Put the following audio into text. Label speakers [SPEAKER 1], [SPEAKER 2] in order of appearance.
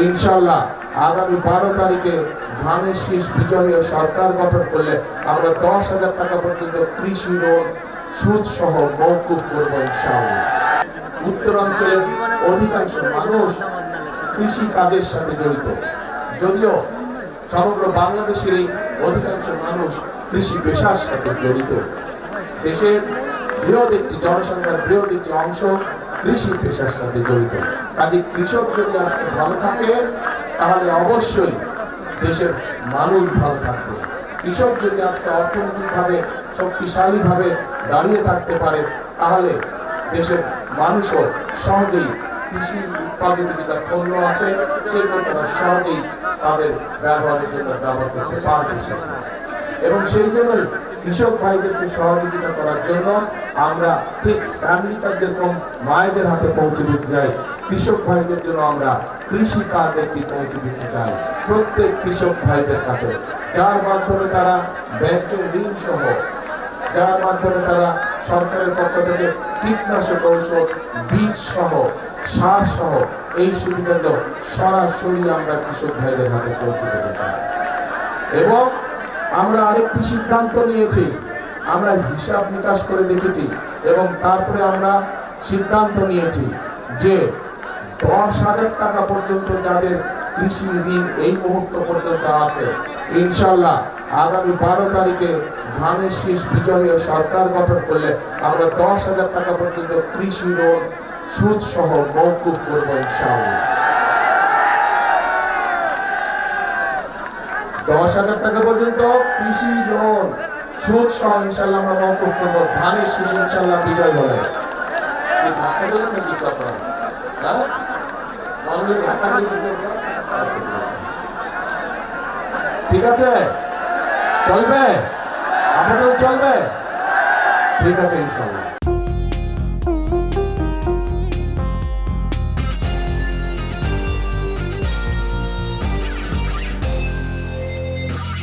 [SPEAKER 1] ইনশাআল্লাহ আগামী 12 তারিখে ধানের শীষ বিজয়ী সরকার গঠন করলে আমরা 10,000 টাকা পর্যন্ত কৃষি লোন সুদ সহ মওকুফ করব ইনশাআল্লাহ। উত্তরাঞ্চলের অধিকাংশ মানুষ কৃষি কাজের সাথে জড়িত, যদিও সমগ্র বাংলাদেশের এই অধিকাংশ মানুষ কৃষি পেশার সাথে জড়িত। দেশের বৃহৎ একটি জনসংখ্যার বৃহৎ একটি অংশ কৃষি পেশার সাথে জড়িত। কাজে কৃষক যদি আজকে ভালো থাকে তাহলে অবশ্যই দেশের মানুষ ভালো থাকবে। কৃষক যদি আজকে অর্থনৈতিকভাবে শক্তিশালীভাবে দাঁড়িয়ে থাকতে পারে তাহলে দেশের মানুষও সহজেই কৃষি উৎপাদিত যেটা পণ্য আছে সেগুলো তারা সহজেই তাদের ব্যবহারের জন্য ব্যবহার করতে পারবে। এবং সেই জন্যই কৃষক ভাইদেরকে সহযোগিতা করার জন্য আমরা ঠিক ফ্যামিলি কার্ড যেরকম মায়েদের হাতে পৌঁছে দিতে চাই, কৃষক ভাইদের জন্য আমরা কৃষি কার্ড একটি পৌঁছে দিতে চাই প্রত্যেক কৃষক ভাইদের কাছে, যার মাধ্যমে তারা ব্যাংকের ঋণ সহ, যার মাধ্যমে তারা সরকারের পক্ষ থেকে কীটনাশক ঔষধ, বীজ সহ, সার সহ এই সুবিধাগুলো সরাসরি আমরা কৃষক ভাইদের হাতে পৌঁছে দিতে চাই। এবং আমরা আরেকটি সিদ্ধান্ত নিয়েছি, আমরা হিসাব নিকাশ করে দেখেছি এবং তারপরে আমরা সিদ্ধান্ত নিয়েছি যে 10,000 টাকা পর্যন্ত যাদের কৃষি ঋণ এই মুহূর্ত পর্যন্ত আছে, ইনশাআল্লাহ আগামী 12 তারিখে ধানের শীষ বিজয়ী সরকার গঠন করলে আমরা 10,000 টাকা পর্যন্ত কৃষি লোন সুদ সহ মওকুফ করব ইনশাআল্লাহ। 10,000 টাকা পর্যন্ত কৃষি লোন সুদ সহ ইনশাআল্লাহ আমরা মওকুফ করব। ধানের শীষ ইনশাআল্লাহ বিজয় হলে কি ধাক্কা দেবেন নাকি আপনারা? হ্যাঁ, আমাদের ধাক্কা দেবেন। ঠিক আছে, চলবে, আপনাদের চলবে, ঠিক আছে ইনশাআল্লাহ।